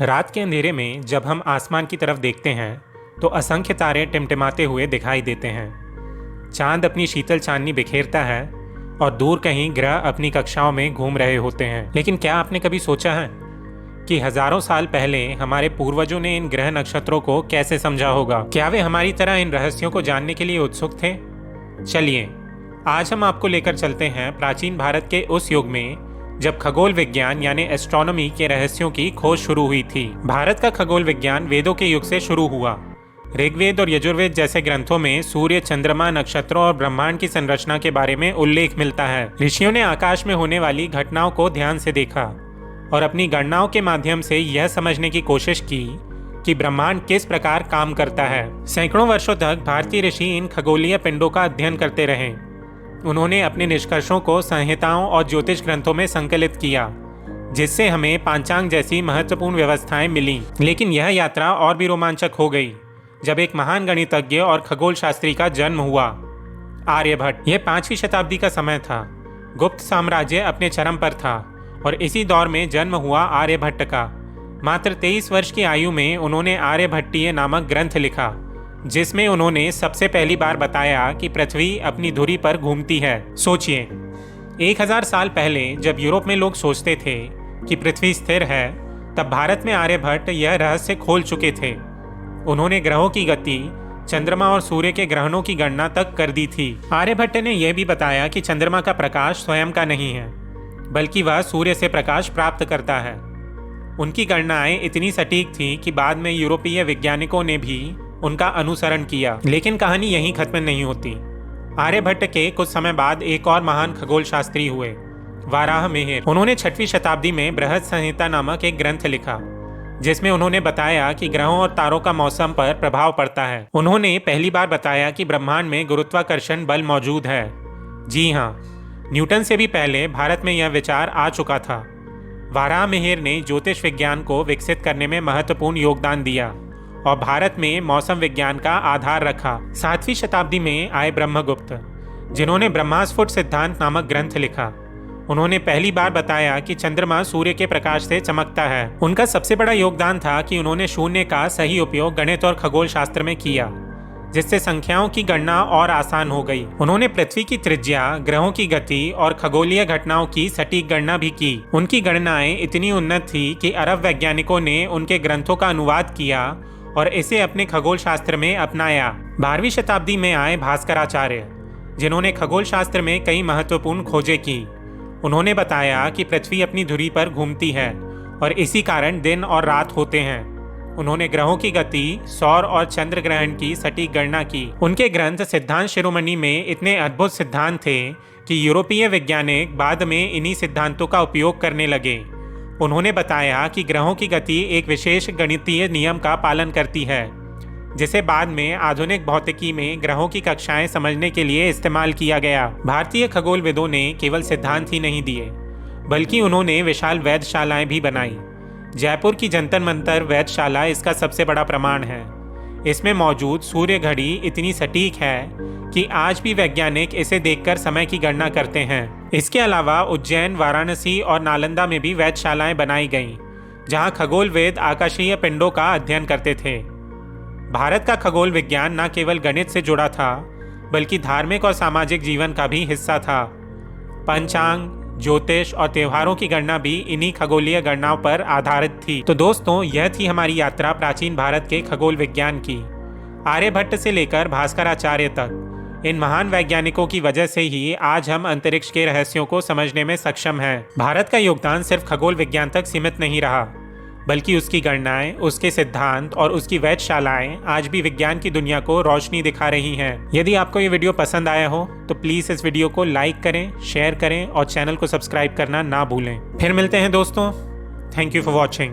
रात के अंधेरे में जब हम आसमान की तरफ देखते हैं तो असंख्य तारे टिमटिमाते हुए दिखाई देते हैं। चांद अपनी शीतल चांदनी बिखेरता है और दूर कहीं ग्रह अपनी कक्षाओं में घूम रहे होते हैं। लेकिन क्या आपने कभी सोचा है कि हजारों साल पहले हमारे पूर्वजों ने इन ग्रह नक्षत्रों को कैसे समझा होगा? क्या वे हमारी तरह इन रहस्यों को जानने के लिए उत्सुक थे? चलिए, आज हम आपको लेकर चलते हैं प्राचीन भारत के उस युग में जब खगोल विज्ञान यानी एस्ट्रोनॉमी के रहस्यों की खोज शुरू हुई थी। भारत का खगोल विज्ञान वेदों के युग से शुरू हुआ। ऋग्वेद और यजुर्वेद जैसे ग्रंथों में सूर्य, चंद्रमा, नक्षत्रों और ब्रह्मांड की संरचना के बारे में उल्लेख मिलता है। ऋषियों ने आकाश में होने वाली घटनाओं को ध्यान से देखा और अपनी गणनाओं के माध्यम से यह समझने की कोशिश की कि ब्रह्मांड किस प्रकार काम करता है। सैकड़ों वर्षों तक भारतीय ऋषि इन खगोलीय पिंडों का अध्ययन करते रहे। उन्होंने अपने निष्कर्षों को संहिताओं और ज्योतिष ग्रंथों में संकलित किया, जिससे हमें पांचांग जैसी महत्वपूर्ण व्यवस्थाएं मिली। लेकिन यह यात्रा और भी रोमांचक हो गई जब एक महान गणितज्ञ और खगोल शास्त्री का जन्म हुआ, आर्यभट्ट। यह 5वीं शताब्दी का समय था। गुप्त साम्राज्य अपने चरम पर था और इसी दौर में जन्म हुआ आर्यभट्ट का। मात्र 23 वर्ष की आयु में उन्होंने आर्यभट्टीय नामक ग्रंथ लिखा, जिसमें उन्होंने सबसे पहली बार बताया कि पृथ्वी अपनी धुरी पर घूमती है। सोचिए, 1000 साल पहले जब यूरोप में लोग सोचते थे कि पृथ्वी स्थिर है, तब भारत में आर्यभट्ट यह रहस्य खोल चुके थे। उन्होंने ग्रहों की गति, चंद्रमा और सूर्य के ग्रहणों की गणना तक कर दी थी। आर्यभट्ट ने यह भी बताया कि चंद्रमा का प्रकाश स्वयं का नहीं है, बल्कि वह सूर्य से प्रकाश प्राप्त करता है। उनकी गणनाएं इतनी सटीक थीं कि बाद में यूरोपीय वैज्ञानिकों ने भी उनका अनुसरण किया। लेकिन कहानी यहीं खत्म नहीं होती। आर्यभट्ट के कुछ समय बाद एक और महान खगोल शास्त्री हुए, वाराहमिहिर। उन्होंने 6वीं शताब्दी में बृहद संहिता नामक एक ग्रंथ लिखा, जिसमें उन्होंने बताया कि ग्रहों और तारों का मौसम पर प्रभाव पड़ता है। उन्होंने पहली बार बताया कि ब्रह्मांड में गुरुत्वाकर्षण बल मौजूद है। जी हाँ, न्यूटन से भी पहले भारत में यह विचार आ चुका था। वाराहमिहिर ने ज्योतिष विज्ञान को विकसित करने में महत्वपूर्ण योगदान दिया और भारत में मौसम विज्ञान का आधार रखा। 7वीं शताब्दी में आए ब्रह्मगुप्त, जिन्होंने ब्रह्मास्फुट सिद्धांत नामक ग्रंथ लिखा। उन्होंने पहली बार बताया कि चंद्रमा सूर्य के प्रकाश से चमकता है। उनका सबसे बड़ा योगदान था कि उन्होंने शून्य का सही उपयोग गणित और खगोल शास्त्र में किया, जिससे संख्याओं की गणना और आसान हो गई। उन्होंने पृथ्वी की त्रिज्या, ग्रहों की गति और खगोलीय घटनाओं की सटीक गणना भी की। उनकी गणनाएं इतनी उन्नत थी कि अरब वैज्ञानिकों ने उनके ग्रंथों का अनुवाद किया और इसे अपने खगोल शास्त्र में अपनाया। 12वीं शताब्दी में आए भास्कराचार्य, जिन्होंने खगोल शास्त्र में कई महत्वपूर्ण खोजें की। उन्होंने बताया कि पृथ्वी अपनी धुरी पर घूमती है और इसी कारण दिन और रात होते हैं। उन्होंने ग्रहों की गति, सौर और चंद्र ग्रहण की सटीक गणना की। उनके ग्रंथ सिद्धांत शिरोमणि में इतने अद्भुत सिद्धांत थे कि यूरोपीय वैज्ञानिक बाद में इन्हीं सिद्धांतों का उपयोग करने लगे। उन्होंने बताया कि ग्रहों की गति एक विशेष गणितीय नियम का पालन करती है, जिसे बाद में आधुनिक भौतिकी में ग्रहों की कक्षाएं समझने के लिए इस्तेमाल किया गया। भारतीय खगोलविदों ने केवल सिद्धांत ही नहीं दिए, बल्कि उन्होंने विशाल वेधशालाएं भी बनाई। जयपुर की जंतर मंतर वेधशाला इसका सबसे बड़ा प्रमाण है। इसमें मौजूद सूर्य घड़ी इतनी सटीक है कि आज भी वैज्ञानिक इसे देखकर समय की गणना करते हैं। इसके अलावा उज्जैन, वाराणसी और नालंदा में भी वेधशालाएं बनाई गईं, जहां खगोलवेद आकाशीय पिंडों का अध्ययन करते थे। भारत का खगोल विज्ञान न केवल गणित से जुड़ा था, बल्कि धार्मिक और सामाजिक जीवन का भी हिस्सा था। पंचांग, ज्योतिष और त्योहारों की गणना भी इन्हीं खगोलीय गणनाओं पर आधारित थी। तो दोस्तों, यह थी हमारी यात्रा प्राचीन भारत के खगोल विज्ञान की। आर्यभट्ट से लेकर भास्कराचार्य तक इन महान वैज्ञानिकों की वजह से ही आज हम अंतरिक्ष के रहस्यों को समझने में सक्षम हैं। भारत का योगदान सिर्फ खगोल विज्ञान तक सीमित नहीं रहा, बल्कि उसकी गणनाएं, उसके सिद्धांत और उसकी वेधशालाएं आज भी विज्ञान की दुनिया को रोशनी दिखा रही हैं। यदि आपको ये वीडियो पसंद आया हो तो प्लीज़ इस वीडियो को लाइक करें, शेयर करें और चैनल को सब्सक्राइब करना ना भूलें। फिर मिलते हैं दोस्तों। Thank you for watching.